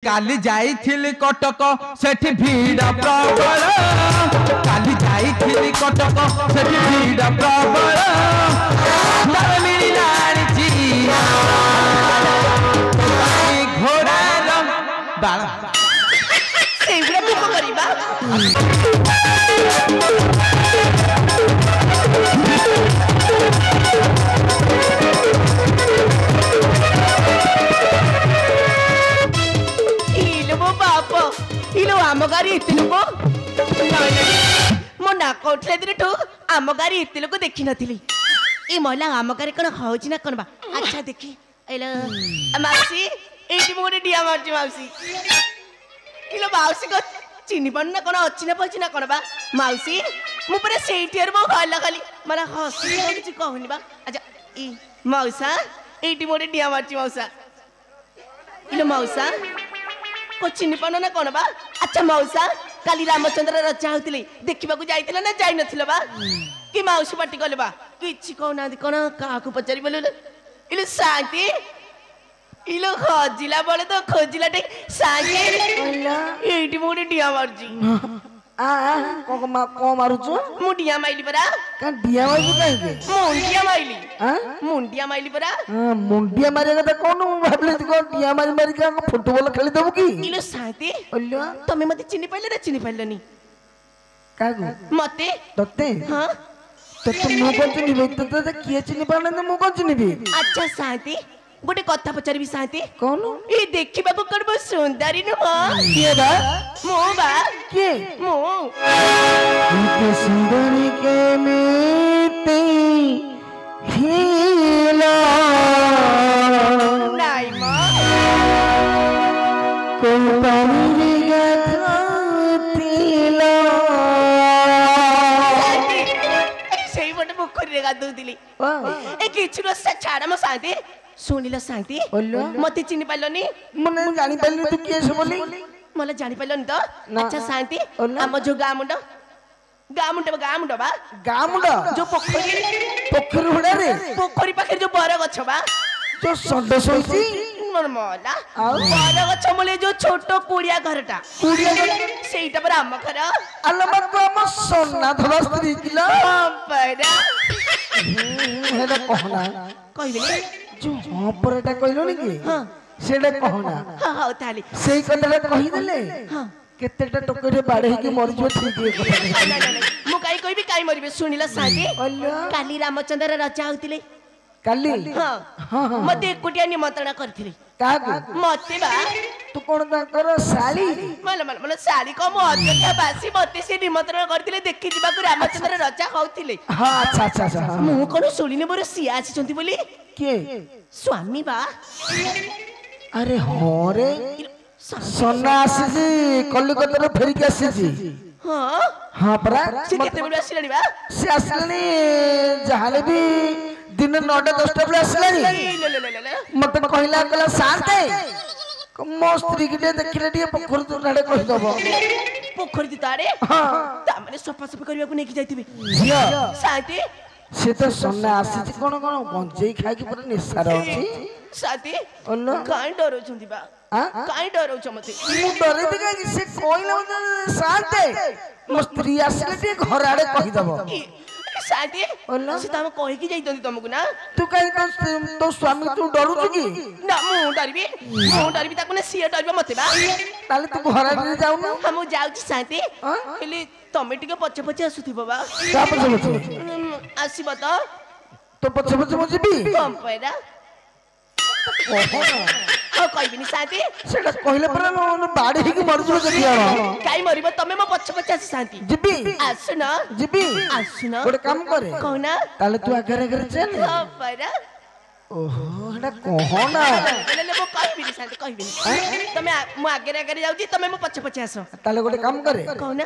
काली जाइथिली कटक सेठी भीड़ प्रबल काली जाइथिली कटक सेठी भीड़ प्रबल तार मिलिलानी जिया घोड़ा रंग बाला सेगुड़ा बुक करिबा इलो आम गाड़ी इतिलुको मो नाक उठले दिन आम गाड़ी इतिलुको देखी नथिली ए महिला आम गाड़ी कौन हौची ना कौन बा अच्छा देखी एलो माउसी एटी मोरे डिया मारची माउसी इलो माउसी को चिनी पन ना कौन अच्छी ना पची ना कौन बा माउसी मु पूरा सेटियर मो भल खाली माने हसी किछि कहनी बा अच्छा ई माउसा एटी मोरे डिया मारची माउसा इलो माउसा को चिनी पान ना कौन बा अच्छा मौसा काली रामचंद्र रचा होतिले देखिबा को जाइतिला ना जाई नथिला बा कि मौसी पाटी गले बा किछि कहना कोन का को पचारि बोले इले शांति इलो खोजिला बोले तो खोजिला टे शांति एटी मोडी डिया मारजी को मारुचो मुंडिया माइली परा का डिया मारु काहे के मुंडिया माइली मुंडिया माइली परा मुंडिया मारे का कोन भाबले को डिया मारी का फुटबॉल खेली देबो की इलो शांति ओल्लो तमे मते चिनी पाइले ना चिनी पाइलनी कागो मते तते हां तो मु कोन चिनी तो किए चिनी पाने मु कोन चिनी अच्छा शांति गोटे कथा पचारि शांति कौन ए देखिबा को करबो सुंदरी न के बा मो बा के मो के सुंदरी के मीते हिला नाई मा को पानी गाथा तिला सेई बटे पोखरी रे गादू दिली ए किछु न छाड़ा म शांति सुनिला शांति मते चिनी पाइलनी मने जानि पाइलनी तू के से बोली मला जानि पाइलनी तो अच्छा शांति हम जो गामुंड बा गामुंड जो पोखरी हुडा रे पोखरी पाखे जो बर गछ बा जो सड सोइची नर्मला बर गछ मोले जो छोटो कुड़िया घरटा कुड़िया सेईटा पर आम घर अलमा को हम सोना धवा स्त्री किला परा हेला कहना कहिबे जो हां पर एटा कहलो नि की हां सेडा कहना हां हां ताली सेई कतला कहि देले हां केतेटा टोकरे बाडे के मर जो ठीक है मु काई कहबी काई मरिबे सुनिला साथी काली रामचंद्र राजा होतिले काली हां हां मते एकुटिया निमंत्रण करथिले कागो मते बा तू कोन ताकर साली मन साली को मो अध्यक्ष बासी मते से निमंत्रण करथिले देखि जिबा को रामचंद्र राजा होतिले हां अच्छा अच्छा मु कोन सुलिने मोर सिया आसी चंती बोली के स्वामी बा अरे हो रे सोना आसी जी कलिकता रे फेरी के आसी जी हां हां परा से केते बेला आसिलानी बा से आसिलानी जहाले भी दिन 9टा 10टा बेला आसिलानी मते कहला कला शांते मो स्त्री के देखिले दिए पोखर तो नाडे कहि दबो पोखर दितारे हां ता माने सफा सफा करिया को नेकी जाइतिबे झिया शांति से तो सोना आसी कोन कोन गंजेई खाइ के पर निसार अछि साथी ओल्लो काई डरो छंदी बा काई डरो छ मते मु डरे दिगा से कोइला शांते मो स्त्री आसिले ते घर आड़े कहि दबो साथी ओल्लो से तम कहि की जाइतंदी तुमको ना तू काई तो स्वामी तू डरू छु की ना मु डरबी ताको ने सिया डरबे मते बा ताले तू घर आड़े जाऊ ना हम जाउ छी साथी हेली तमे टिके पछे पछे आसुथिबो बा का पछे आसीबो तो तो पछे मु जीबी कम पैरा ओ कहबिनी साथी सेटा कहले पर बाड़ी ही के मर जबो जदिया काई मरिबो तमे म पछे पछे आसी साथी जीबी आसुन जीबी आसुन गोटे काम करे कहना ताले तू आगे आगे चल पैरा ओहो एटा कहना ले मो कहबिनी साथी कहबिनी तमे मु आगे आगे जाउची तमे म पछे पछे आसो ताले गोटे काम करे कहना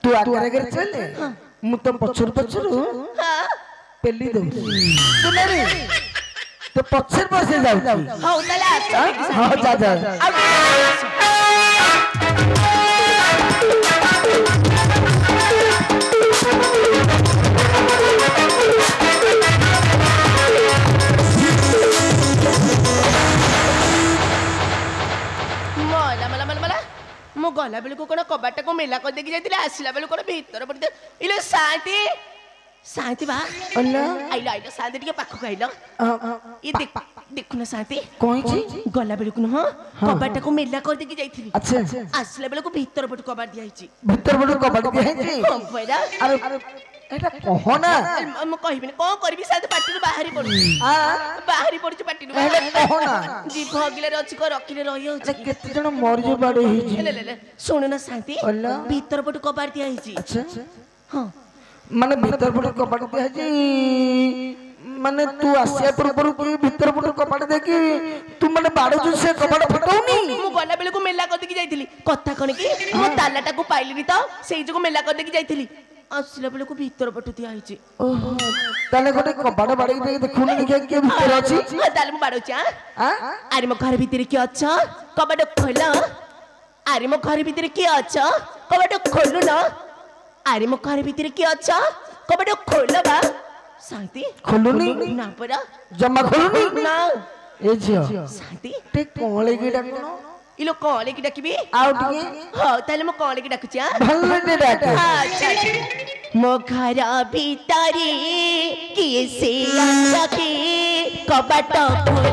तू आगे आगे चल मु तो पछुर हां पेली दउ तू नहीं तो पछर पछे जाउ हां ताले आसो हां जा ମଲା ମଲା ମଲା ମଲା ମୁଁ ଗଲା ବେଳକୁ କଣ କବାଟକୁ ମେଲା କରିଦେଇକି ଯାଇଥିଲି ଆସିଲା ବେଳକୁ କଣ ଭିତର ପଡି ଇଲୋ ଶାନ୍ତି ଶାନ୍ତି ବା ଅଲା ଆଇଲ ଆଇଲ ଶାନ୍ତି ଟିକେ ପାଖକୁ ଆଇଲ ଇ ଦେଖୁନ ଶାନ୍ତି କଇଛି ଗଲା ବେଳକୁ ନୁହଁ କବାଟକୁ ମେଲା କରିଦେଇକି ଯାଇଥିଲି ଆଚ୍ଛା ଆସିଲା ବେଳକୁ ଭିତର ପଟୁ କବାଟ ଦିଆହେଇଛି ଭିତର ପଟୁ କବାଟ ଦିଆ ହେଇଛି ହଁ ପରା ଆରେ ଏଟା କହନା ମୁଁ କହିବିନି କଣ କରିବି ଶାନ୍ତି ପାଟିରୁ ବାହାରି ପଡୁଛି ବାହାରି ପଡୁଛି ପାଟିରୁ ଏଟା କହନା ଜିଭ ଅଗିଲାରେ ଅଛି କଣ ରଖିଲେ ରହିଯାଉଛି ଆରେ କେତେ ଜଣ ମରିଯ ବାଡେ ହେଇଛି ଶୁଣୁନ ଶାନ୍ତି ଅଲା ଭିତର ପଟୁ କବାଟ ଦିଆହେଇଛି ଆଚ୍ଛା ହଁ ମାନେ ଭିତର ପଟୁ କବାଟ ଦିଆ ହେଇଛି ମାନେ ତୁ ଆସିବା ପୂର୍ବରୁ କି ଭିତର ପଟୁ କବାଟ ଦେଇକି ତୁ ମାନେ ବାଡୁଛୁ ସେ କବାଟ ଫଟଉନି ମୁଁ ଗଲା ବେଳକୁ ମେଲା କରିଦେଇକି ଯାଇଥିଲି କଥା କଣ କି ମୁଁ ତାଲାଟାକୁ ପାଇଲିନି ତ ସେଇ ଯୋଗୁ ମେଲା କରିଦେଇକି ଯାଇଥିଲି ଆସିଲା ବେଳକୁ ଭିତର ପଟୁ ଦିଆ ହେଇଛି ଓହୋ ତାହେଲେ ଗୋଟେ କବାଟ ବାଡେଇ ଦେଇକି ଦେଖୁନି ଦେଖିଆ କିଏ ଭିତରେ ଅଛି ତାହେଲେ ମୁଁ ବାଡଉଛି ଆରେ ମୋ ଘର ଭିତରେ କିଏ ଅଛ କବାଟ ଖୋଲ ଆରେ ମୋ ଘର ଭିତରେ କିଏ ଅଛ କବାଟ ଖୋଲୁନ ଆରେ ମୋ ଘର ଭିତରେ କିଏ ଅଛ କବାଟ ଖୋଲ ବା ଶାନ୍ତି ଖୋଲୁନି ନା ପରା ଜମା ଖୋଲୁନି ନା ଏ ଝିଅ ଶାନ୍ତି ଟିକେ କଅଁଳେଇକି ଡାକୁନ ଇଲୋ କଅଁଳିକି ଡାକିବି ଆଉ ଟିକେ ହଉ ତାହେଲେ ମୁଁ କଅଁଳିକି ଡାକୁଛି ଭଲରେ ଡାକ ଆଚ୍ଛା ମୋ ଘର ଭିତରେ କିଏ ସେ ଅଛି କବାଟ ଖୋଲ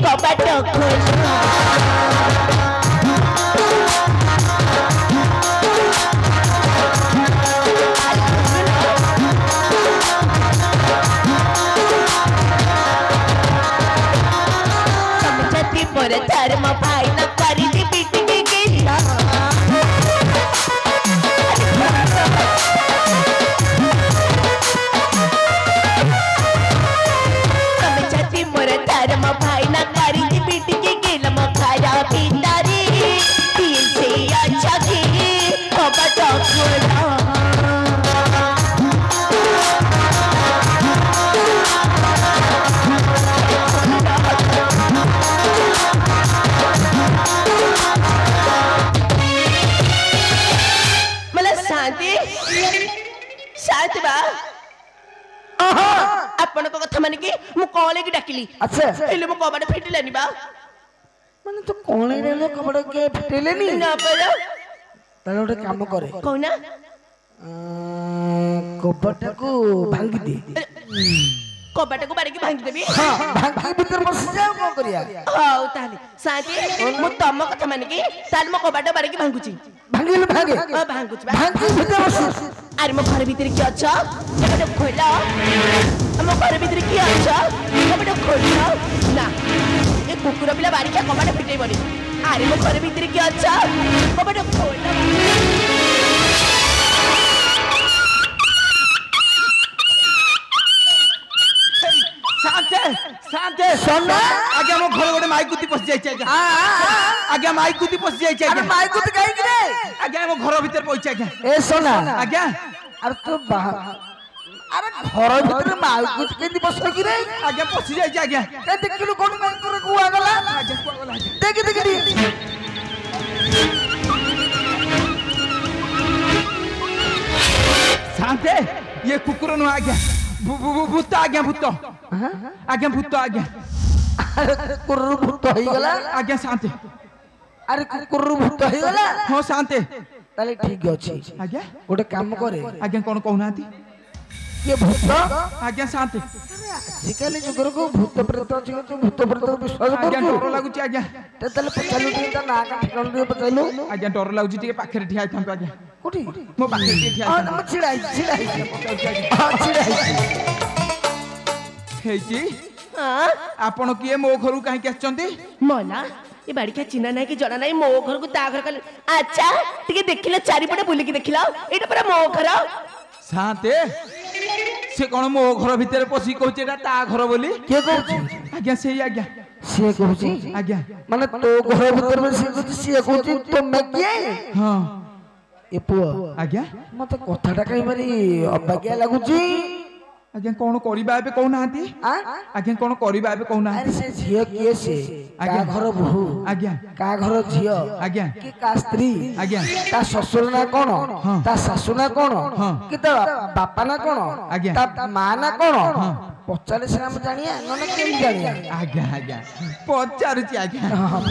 कबाट खोल समझती मोर धर्म भाई न करी बीट के गेला समझती मोर धर्म भाई न करी बीट के गेला मखारा पितारी तीन से अच्छा के कबाट खोला शांति बा आपण को कथा माने कि मु कॉले की डाकिली अच्छा हेले मु कबाड़ फिटिलानी बा माने तो कोणे रे कबाड़ के फिटेलेनी ना पर ताले ओटे काम करे कोना कबाड़ को भांगी दे कबाड़ को बारे की भांगी देबी हां भांगी भीतर बस जाओ को करिया हां ताले शांति मु तम कथा माने कि ताले मु कबाड़ बारे की भांगुची भांगिल भांगे भांगुची भांगी भीतर बस अरे मो घर भीतर की अच्छा कबाड़ खोला मो घर भीतर की अच्छा कबाड़ खोला ना ए कुकुर पिला बारी के कबाड़ फिटै बनी अरे मो घर भीतर की अच्छा कबाड़ खोला शांते शांते सोना आगे हम घर गोटे माइक कुती पस जाई छै आगे माइक कुती पस जाई छै अरे माइक कुती काई कि रे आगे हम घर भीतर पहुंचा आगे ए सोना आगे अरे तो अरे घर भीतर माइक कुती केंदी पस कि रे आगे पस जाई छै आगे ए देखिलु कोन माइक करे कुआ गला आगे कुआ गला देख देख दी शांते ये कुकुर न आगे भूत आगे भूत आगे भूत आगे अरे कुकुर भूत होई गला आगे शांते अरे कुकुर भूत होई गला हां शांते ताले ठीक अछि आगे ओटे काम करे आगे कोन कहउनाती ये भूत आगे शांते आजिकल जुगर को भूत प्रेत अछि तो भूत प्रेत विश्वास आगे करतो डर लागु छी आगे ताले पचालु टी ता ना का ठिकाण दे पचालु आगे डर लागु छी टिके पाखरे ठिया थाम आगे कोठी मो पाखरे ठिया हां थाम हम छिड़ाई हां छिड़ाई हेजी हां आपण किए मो घरु काहे के आछंती मोला ये बाड़ी के चिन्हा नहीं कि जना नहीं मो घर को ता घर कल अच्छा टिके देखिला चारिपटे बुली की देखिला एटा पूरा मो घर शांते से कोन मो घर भीतर पसी कहउचे एटा ता घर बोली के कहउची आज्ञा से आज्ञा से कहउची आज्ञा माने तो घर भीतर में से कहउची से कहउची तो मैं किए हां ए पुआ आज्ञा मते कथाटा कई बारी अबाग्या लागुची आज्ञा कौन करिबा एबे कहू नांती आज्ञा कौन करिबा एबे कहू नांती अरे से झियो किए से आज्ञा। का घर बहू आज्ञा का घर झियो आज्ञा कि का स्त्री आज्ञा ता ससुर ना कौन ता सासु ना कौन कि ता बापा ना कौन आज्ञा। ता मां ना कौन पचारे से हम जानिया न केम जानिया आज्ञा आज्ञा पचारुची आज्ञा हां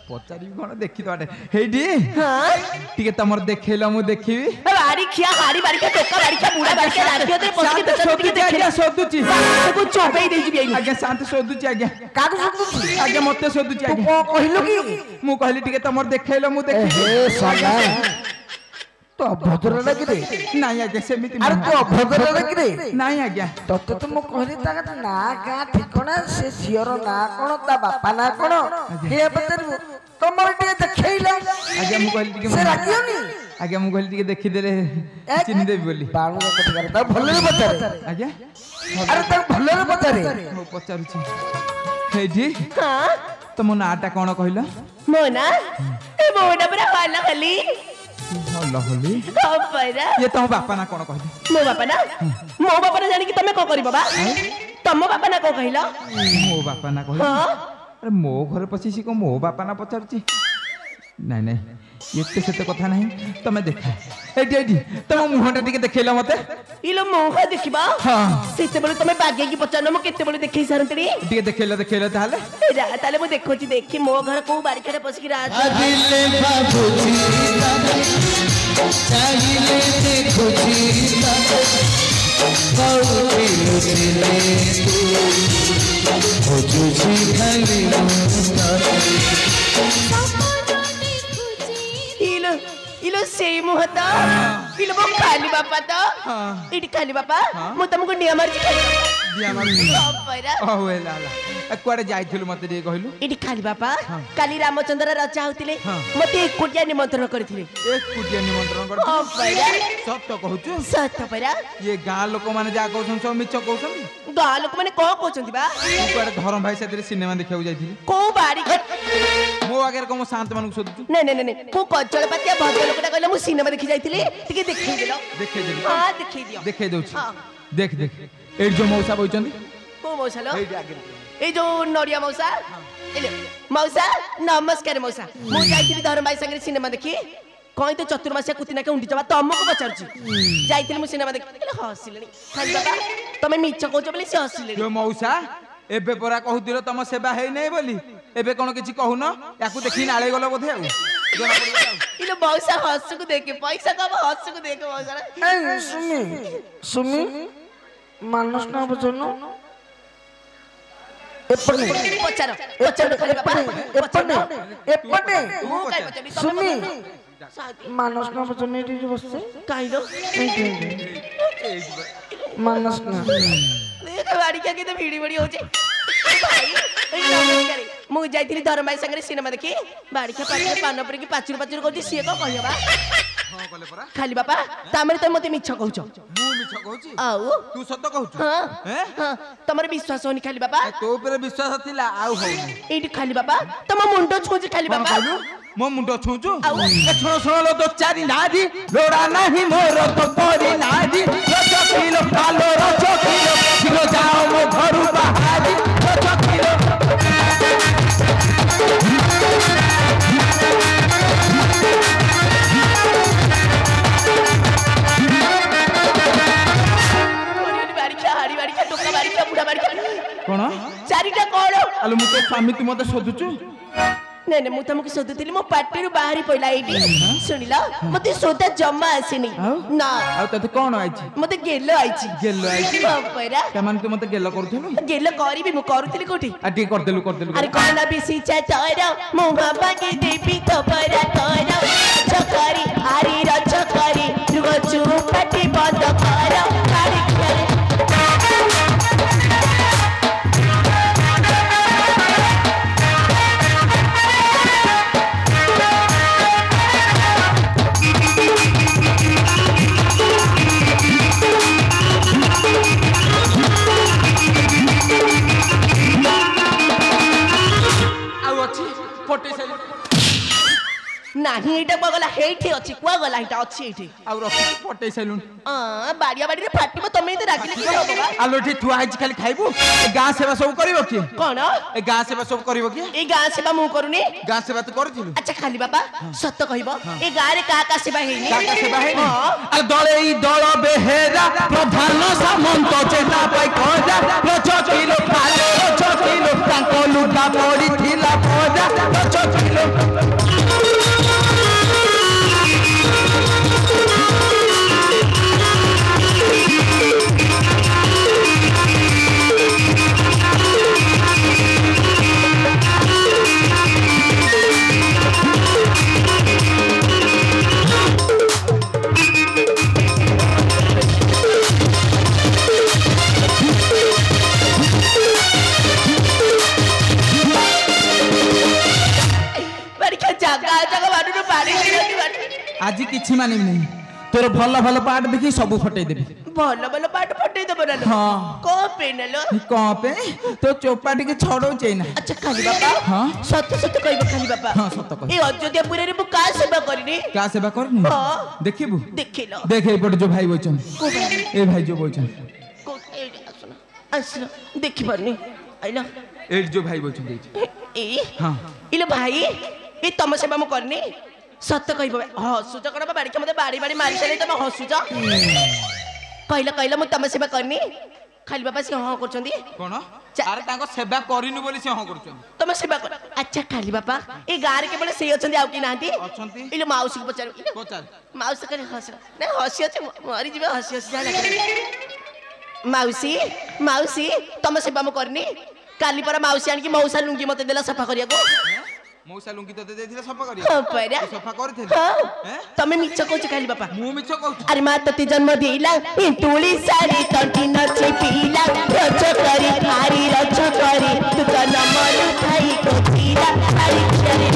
पचारि कोन देखि तो हेडी हाँ टिके तमर देखैला मु देखिबी बारी खिया हारी बारी का टोका बारी का बुढ़ा बारी का लाठी होते पसके तो सोदुची आज्ञा सोदुची को चोपे दे जी आइली आज्ञा शांत सोदुची आज्ञा का को आज्ञा मते सोदुची तू आज्ञा कहिलु कि मु कहली टिके तमर देखैला मु देखि हे साला तो अभद्र लगी रे नाही आज्ञा सेमिति अरे तू अभद्र लगी रे नाही आज्ञा तते तो मु कहली ता ना का ठिकना से झियर ना कोन ता बापा ना कोन हे बतर तमर टे देखैला आज्ञा मु कहली टिके से राखियोनी आज्ञा मु कहली टिके देखि देले चिन्ह देबी बोली बाणु कथि कर ता भल्ले बचारे आज्ञा अरे ता भल्ले बचारे हो पचारुची हेडी हाँ तम नाटा कोन कहला मोना ए मोना पर वाला खली हल्ला होली परा ये तो बापा ना कोन कहली मो बापा ना जानी कि तमे को करी बाबा तम बापा ना को कहिला मो बापा ना कहली हाँ अरे मो घर पछिसी को मो बापा ना पचारुची नहीं नहीं एते सेते कथा नहीं तमे देखा एडी एडी तम मुहटा टिके देखैला मते इलो मोह देखिबा हां सेते बोले तमे बागे की पचानो मो केते बोले देखै सारंतडी टिके देखैला ताले रा ताले मो देखोची देखि मो घर को बारिकारे पसकी राज दिले बाबूजी चाहिए देखोजी कौड़ी लुचिले तू खोजुजी खाली इलो इलो सेई मुहता इलो बो खाली बापा तो हां इटी खाली बापा मो तुमको निया मारजी खाली दिया मार परा ओए लाला कुआडे जाइथिलु मते टिके कहलु इटी खाली बापा काली रामचंद्र रचा होतिले मते एकुटिया निमंत्रण करथिले एक कुटिया निमंत्रण कर ओ परा सत्य कहूछु सत परा ये गां लोक माने जा कहउछन सब मिछ कहउछन गाँ लोक माने को कहउछंती बा कुआडे धरम भाई साथे सिनेमा देखिया जाइथिलि को बारी मो आगे को शांत मानक सोदुछु नहीं को कचड़ पातिया भद्र लोकटा कहले मु सिनेमा देखि जाइतिली टिके देखै देलो देखे देली हां देखै दियो देखे दउछि हां देख देख एड जो मौसा बइचंदी को मौसा लो एडी आगे ए जो नड़िया मौसा एले मौसा नमस्कार मौसा मु जाइतिली धरम भाई संगे सिनेमा देखि कहीं तो चतुर्मासिया कुतिना के उंडी जबा तमको पचारछि जाइतिली मु सिनेमा देखि हसिलेनी खाली बाबा तमे मिछ कहउछ बोली से हसिलेनी जो मौसा एबे परा कहूतिलो तम सेवा हेई नै बोली एबे कोन किछि कहून याकू देखि नाळे गलो बोधे आउ जना पड़ी आउ इलो मौसा हसुको देखे पैसा कब हसुको देखे मौसा ए सुमी मानस ना बचनो एपटे पचार पचार खाली बाबा एपटे मु काई पचारी सुमी मानस ना बचनो एटी बससे काइलो मानस ना देख बाड़ी क्या किते भिड़ी बड़ी होचे भाई ए नमस्कार मु जाइतिली धरम भाई संगे सिनेमा देखि बाड़ी के पाछे पान पर की पाचुर पाचुर कहउची सिए को कहबा हां कले परा खाली बाबा तामरे तो मते मिछ कहउछ मु मिछ कहूची आउ तू सत्य कहूछु हां हैं हां तमरे विश्वास होनी खाली बाबा तो ऊपर विश्वास थिला आउ होनी एटी खाली बाबा तम मुंडो छुजी खाली बाबा मो मुंडो छुचु आउ। ए छोड़ लो दो चारी नादी लोड़ा नहीं मोर तो परी नादी रचो किलो कालो रचो किलो किलो जाओ मो घरु बाहारी रचो किलो हाड़ी बाड़ी का टोका बाड़ी का बुढ़ा बाड़ी का कोन चारिटा कोण आलो मु तो स्वामी तू मते सोदुचु नहीं मु तुमको सोदुतिली मो पाटी रु बाहरी पइला एटी सुनिला मते सोदा जम्मा आसीनी ना आ तते कोन आइछि मते गेलो आइछि गेलो आइछि बापरा केमान तू मते गेलो करथुनु गेलो करबी मु करूतिली कोठी आ टी कर देलु अरे कोना बेसी चाचारा मुहा बागे देबी खबरा तोरा चकारी आरी र चकारी रुगो चुपटी बंद कर गाड़ी खेले ନାହିଁ ଏଇଟା କୁଆ ଗଲା ହେଇଠି ଅଛି କୁଆ ଗଲା ଏଇଟା ଅଛି ଏଇଠି ଆଉ ରଖି ପଟେଇ ସାଇଲୁନ ବାଡିଆ ବାଡିରେ ଫାଟିବ ତମେ ଏତେ ରାଗିଲେ କି ହବ ବା ଆଲୋ ଏଠି ଥୁଆ ହେଇଛି ଖାଲି ଖାଇବୁ ଏ ଗାଁ ସେବା ସବୁ କରିବ କିଏ କଣ ଏ ଗାଁ ସେବା ସବୁ କରିବ କିଏ ଏଇ ଗାଁ ସେବା ମୁଁ କରୁନି ଗାଁ ସେବା ତୁ କରିଥିଲୁ ଆଚ୍ଛା ଖାଲି ବାପା ସତ କହିବ ଏ ଗାଁରେ କା ସେବା ହେଇନି କାକା ସେବା ହେଇନି ଆଉ ଦଳେ ଏଇ ଦଳ ବେହେରା ପ୍ରଧାନ ସାମନ୍ତ ଚେତା ପାଇ କଜା ରଚକିଲୋ ଖାଲେ ରଚକିଲୋ ତାଙ୍କ ଲୁଟା ପଡିଥିଲା ପଜା ରଚକିଲୋ आज किछि मानिमि तोर भल भल पाठ देखि सब फटै देबी भल भल पाठ फटै देबो ना हां को पे नलो को पे तो चोपाटी के छड़ो चैना अच्छा खाली बाबा हां सत्य सत्य कहबो खाली बाबा हां सत्य कह ए अयोध्यापुर रे मु का सेवा करनी का सेवा करनी हां देखिबू देखिलो देख ए पट जो भाई बोचन को भाई ए भाई जो बोचन को ए आसना देखि परनी आइला ए जो भाई बोचन देछि ए हां इले भाई ए तम सेवा मु करनी सत्य कहबो हसुज कण बाड़ी के मते बाड़ी बाड़ी मारी चले तम हसुज कहला मु तम सेवा करनी खाली बाबा से हां करछंदी कोन अरे ताको सेवा करिनु बोली से हां करछन तम सेवा कर अच्छा खाली बाबा ए गार के बले से अछंदी आउ की नांती अछंती इले माउसी को पचार माउसी करे हस नै हसी अछि मरी जिवे हसी जा लागे माउसी तम सेवा मु करनी काली पर माउसी आन की मौसा लुंगी मते देला सफा करिया को मौसा लुंगी तो देथिला सफा करिया हां परा सफा करथे तमे मिछ कहछ खाली बापा मु मिछ कहू अरे मां तते जन्म देला तुली सारी तंटी नचे पीला रच करी थारी रच करी तू जन्म खाई को पीला हरी चले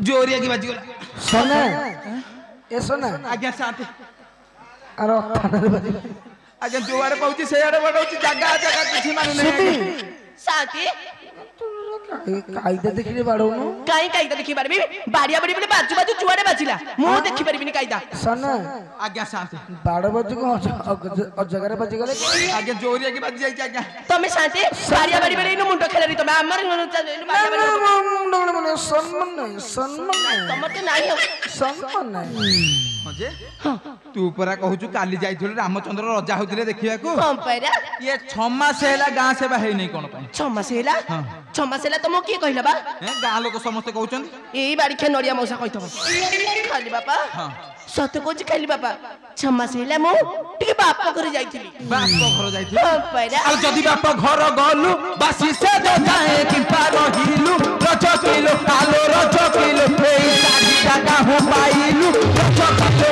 जोरिया की बाजी गला सोना ए सोना आज्ञा शांति अरे थाना बाजी आज्ञा जोआड़े कहूची से आड़े बडौची जगह जगह किछि माने नै शांति कायदा देखिले बाड़ौनु कायदा देखि बारबी बाड़िया बड़ी बले बाजू चुआड़े बाजिला मु देखि परबिनी कायदा सोना आज्ञा शांति बाड़ बाजू को जगह बाजी गले आज्ञा जोरिया की बाजी जाई आज्ञा तमे शांति बाड़िया बड़ी बले नु मुंडो खेलरी तमे हमर सम्मान तमर तो नाही हो सम्मान जे तू परा कहूचु काली जाइथिलु रामचंद्र राजा होतिले देखिया को कम पैरा ये 6 मास हैला गां सेवा हेई नै कोन पई 6 मास हैला 6 मास हैला तमो की कहला बा गां लोक समस्त कहउचन एई बाड़ी खे नडिया मौसा कहितब खाली बापा सत्य कोच खाली बापा 6 मास हैला मु टिके बाप घर जाइथिली बाप घर जाइथिलु पैरा आ जदी बाप घर गलु बासी से दे जाए कि पारो हिलु रचो किलो कालो रचो किलो एई साडी जागा हो पाइलु रचो किलो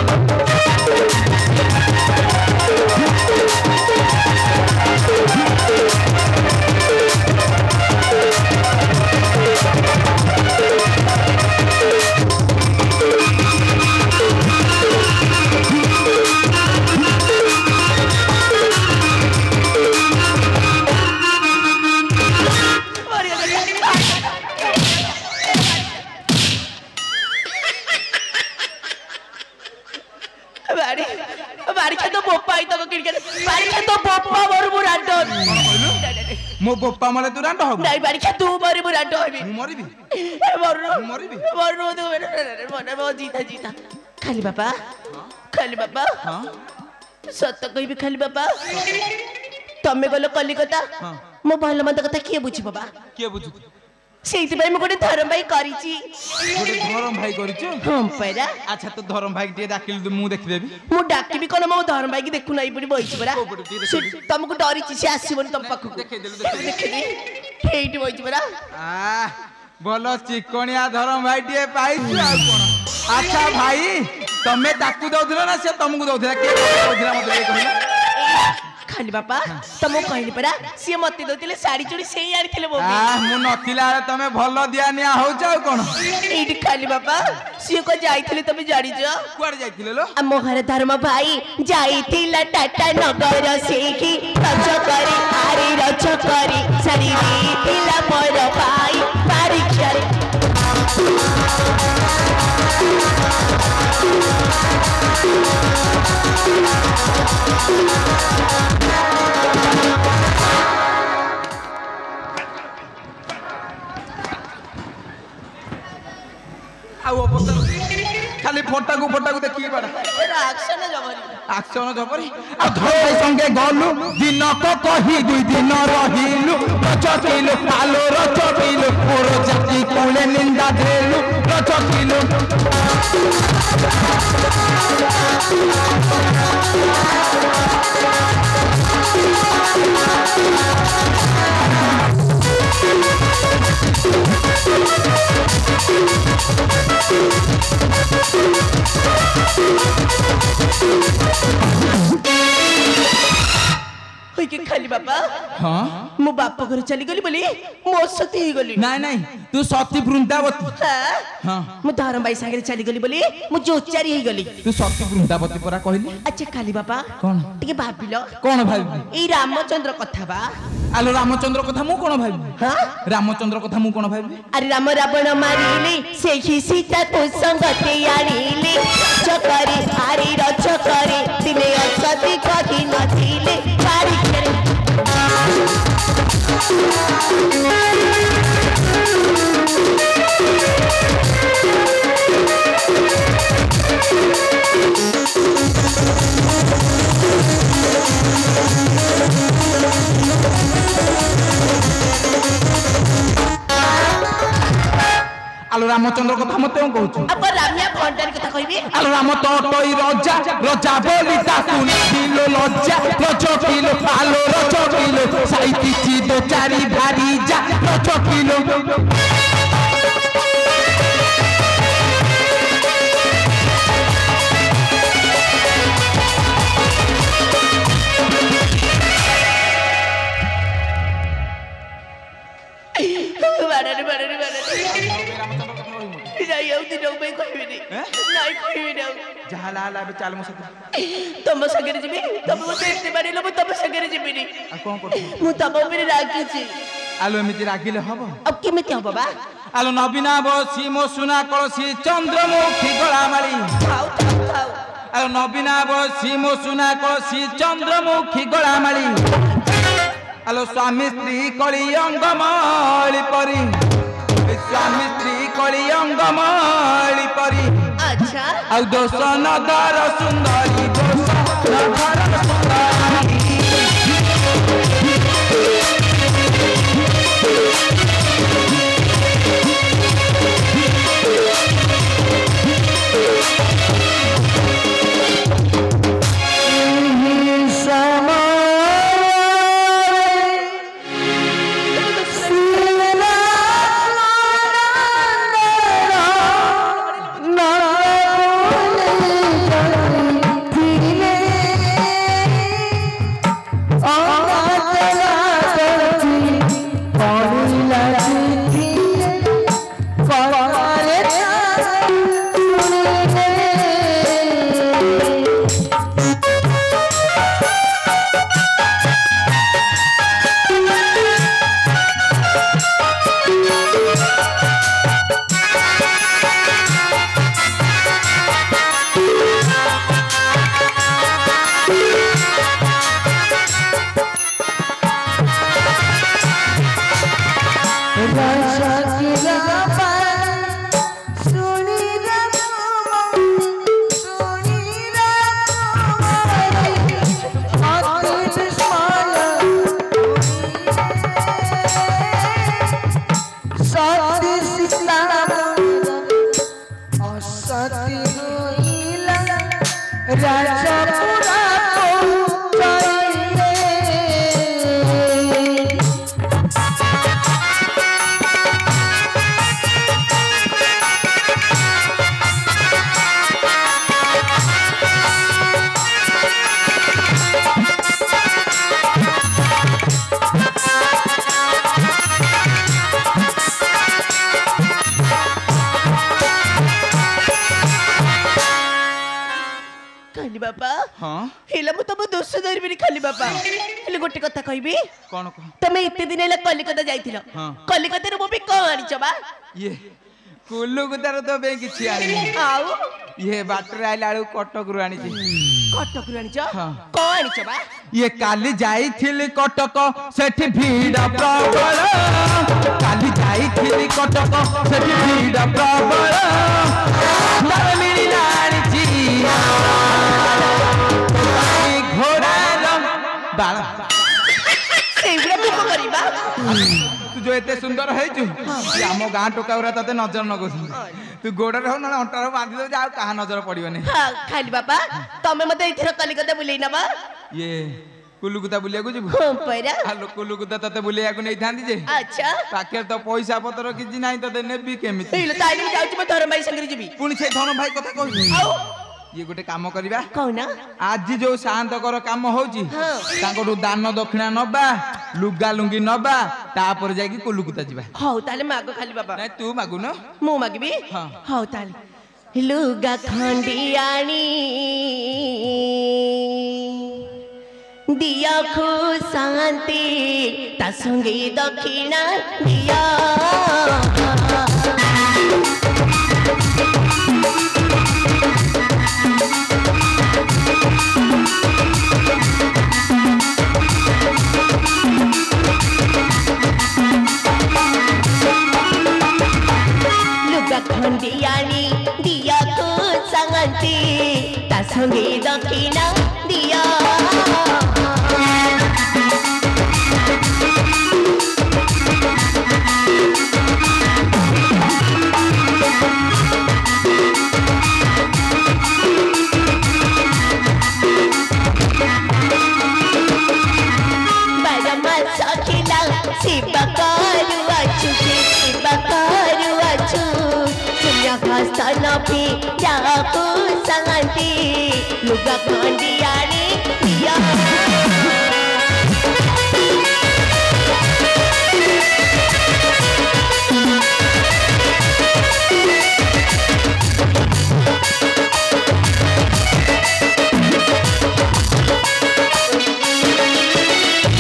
मो बोपा मले तू रांड हो नहीं बारी तू मरी मु रांड होबी मु मरिबी मरनो तू मने बहुत जीता खाली बाबा हां सत्य कहबी खाली बाबा तमे गलो कलिकता मो भल मंद कथा के बुझी बाबा के बुझी ସେଇଥିପାଇଁ ମୁଁ ଗୋଟେ ଧରମ ଭାଇ କରିଛି। ଗୋଟେ ଧରମ ଭାଇ କରିଛୁ? ହଁ ପରା। ଆଚ୍ଛା ତୁ ଧରମ ଭାଇ ଟିକେ ଡାକିଲୁ ମୁଁ ଦେଖିଦେବି। ମୁଁ ଡାକିବି କଣ ମୋ ଧରମ ଭାଇକି ଦେଖୁନ ଏଇପରି ବଇଛି ପରା। ସେ ତମକୁ ଡରିଛି ସେ ଆସିବନି ତମ ପାଖକୁ। ଦେଖିବି ଏଇଠି ବଇଛି ପରା। ଭଲ ଚିକଣିଆ ଧରମ ଭାଇ ଟିକେ ପାଇଛୁ ଆଉ କଣ। ଆଚ୍ଛା ଭାଇ ତମେ ତାକୁ ଦଉଥିଲ ନା ସେ ତମକୁ ଦଉଥିଲା? କିଏ ଦଉଥିଲା ମତେ ଟିକେ କହିଲ? ଖାଲି ବାପା ତମକୁ କହିଲି ପରା ସିଏ ମତେ ଦଉଥିଲେ ଶାଢୀ ଚୁଡ଼ି ସେଇ ଆଣିଥିଲେ ମୋ ମୁଁ ନଥିଲା ବେଳେ ତମେ ଭଲ ଦିଆ ନିଆ ହଉଛ ଆଉ କଣ। ଏଇଠି ଖାଲି ବାପା ସିଏ କଣ ଯାଇଥିଲେ ତମେ ଜାଣିଛ? କୁଆଡେ ଯାଇଥିଲେ लो? ଆମ ଘର ଧର୍ମ ଭାଇ ଯାଇଥିଲା ଟାଟା ନଗର ସେଇଠି ରଜ କରି ଆରେ ରଜ କରି ଶାଢୀ ଦେଇଥିଲା ମୋର ଭାଇ ପରୀକ୍ଷାରେ। खाली फोटाकू देखी आक्शन जबरी धोई संगे गलु दिन को कही दुई दिन रहिलु रचकिलु आलो रचकिलु मोर जाति कोले निंदा देलु रचकिलु खाली बाबा हाँ मो बाप घर चली गली बोली मो सती ही गली। नहीं नहीं तू सती वृंदावती। हाँ मु धरम भाई सागरे चली गली बोली मु जोचारी ही गली। तू सती वृंदावती परा कहली। अच्छा खाली बाबा कौन टिके भाबिलो कौन भाई? ई रामचंद्र कथा बा। आलो रामचंद्र कथा मु कोन भाई? हां रामचंद्र कथा मु कोन भाई? अरे राम रावण मारिले सेही सीता को संगते आनिले चकरी आरे रच करे दिने असती कहि नथिले पारी करे। आलो रामचंद्र कथा मते कहूछु। अब रामिया भंडारी कथा कहबी। आलो राम तो टोई राजा राजा बोली ताकू किलो लज्जा रचो किलो आलो रचो किलो साइती ची दो चारी भारी जा रचो किलो बाडरे बाडरे बाडरे जाई आउ दिन पे कहबी नहीं नहीं कहबी ना जहाला हाला बे चाल मो सके तम सगरे जिबी तम मते एते बारे लो तम सगरे जिबी नहीं आ कोन करछु? मु तम ऊपर रागी छी। आलो एमिति रागिले हबो? अब केमिति हो बाबा? आलो नबीना बसी मो सुना कलसी चंद्रमुखी गलामाली खाऊ खाऊ आलो नबीना बसी मो सुना कलसी चंद्रमुखी गलामाली आलो स्वामी स्त्री कली अंगमाली परी स्वामी स्त्री कली अंगमाली परी। अच्छा आउ दोष नदर सुंदरी दोष नदर सुंदरी दोष धरबी खाली बाबा हेले गोटे कथा कहबी कौन कह तमे इतने दिन हेला कलिकता जाइथिलो कलिकता रे मो भी कौन आनिछ बा ये कुल्लू गुदार तो बे किछि आनी आउ ये बाटर आइला आलू कटक रु आनी कटक रे आनिछ कौन आनिछ बा ये काली जाइथिली कटक सेठी भीड़ प्रबल काली जाइथिली कटक सेठी भीड़ प्रबल तार मिलिला आनिछि घोड़ा बाला सेइबरा को करबा तू जो एते सुंदर है छु हम गां टोकाउरा तते नजर न गोस तू गोडर हो ना अंटर बांधी दो जा कहा नजर पड़िबने हां खाली बाबा तमे मते इथर कलिकता बुलेई नबा ये कुलुकुता बुलिया को जीव हां पैरा हालो कुलुकुता तते बुलिया को नै थांदी जे अच्छा पाखे तो पैसा पतर किछि नाही तते नेबी केमिति इलो ताइले जाउची म धर्म भाई संगे जीबी पुणी से धन भाई कथा कहू आउ ये गोटे काम करबा कहना आज जो शांत कर काम होची हाँ। तांको दान दक्षिणा नबा लुगा लुंगी नबा तापर जाई कि कुलुकुता जीवा हौ ताले मागो खाली बाबा नाही तू मागु न मु मागबी हाँ। हौ ताले लुगा खंडियाणी दिया खो शांति ता संगे दक्षिणा दिया खंडियानी दिया को संगति ता संगे दक्षिणा दिया बरमा सखिला शिवा करुआ चुके शिवा करुआ चु हसन भी जाको संगति लुगा खंडियानी दिया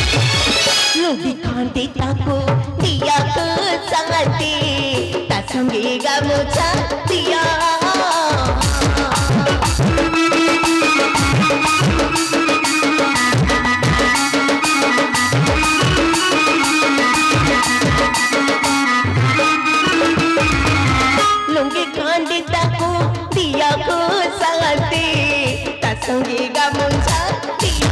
लुगी खंडी ताको दिया को संगति ता संगे गामुछा दिया लुंगी खंडी ताको दिया को संगति ता संगे गामुछा दिया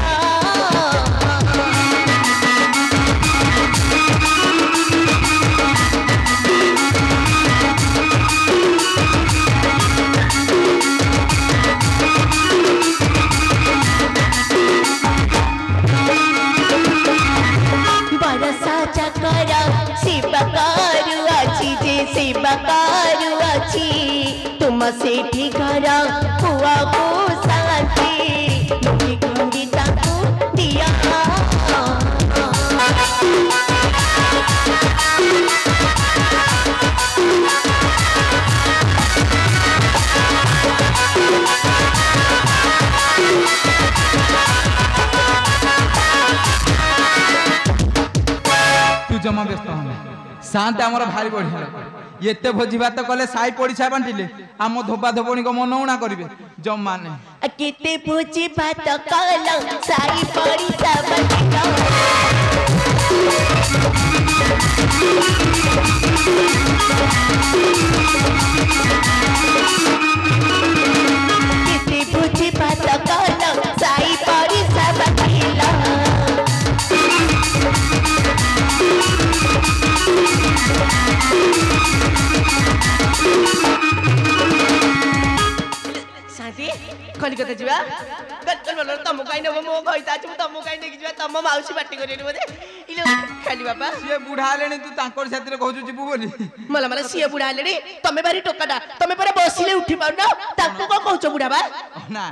तुम सेठी घर हुआ को शांति लुंगी खंडी ताको दिया तू जमा व्यस्त हो शांत आमर भारी बढ़िया एते भोजी भात कले साई पड़िसा बांटिले आम धोबा धोबणी को मन उणा करिवे जमा ने केते भोजी भात कल साई पड़िसा बांटिलो केते भोजी भात कल साई पड़िसा बांटिलो शांति कलिकता जीवा कल बोल तम कहीं नब मो कहिता छु तम कहीं देखि जीवा तम माउसी पार्टी करेनी बोले इलो खाली बाबा से बुढ़ा लेनी तू तांकर साथी रे कहजु जीबू बोली मला मला सिए बुढ़ा लेनी तमे बारी टोकाडा तमे पर बसिले उठी पाउ ना ताको को कहछ बुढ़ा बा ना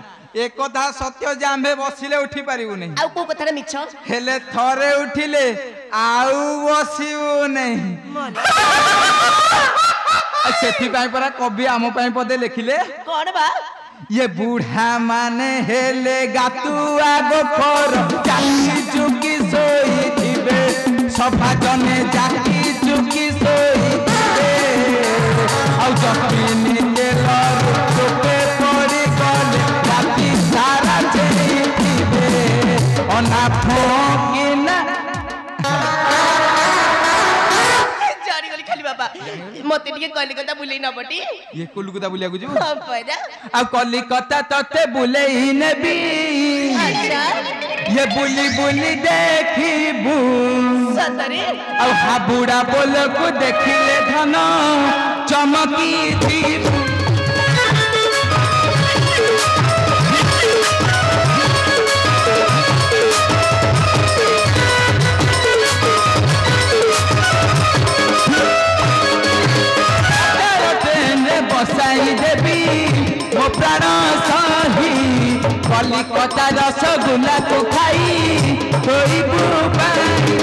एक कथा सत्य जे आम्भे बसिले उठी पारिबु नै आ को कथा मिछ हेले थरे उठिले आउ बसिबु नै सेठी पाई परा कवि आम पाई पदे लिखिले कोन बा ये बूढ़ा माने हेले गातुआ गोखर जाकी चुकी सोई थिबे सफा जने जाकी चुकी सोई थिबे आउ जपिनी तेलर चोपे पड़ी गले राती सारा चेई थिबे अना फकिना जारी गली खाली बाबा मते टिके कलिकता बुलेई न पटी ये कोलकाता बुलिया को जो हां परा आ कलिकता तते बुलेई नेबी अच्छा ये बुली बुली देखिबू सतरे आ हाबुड़ा बोल को देखिले धन चमकी थी बसाई देवी मो प्राण सही कलिकता रसगुल्ला को खाई थोड़ी बुपाई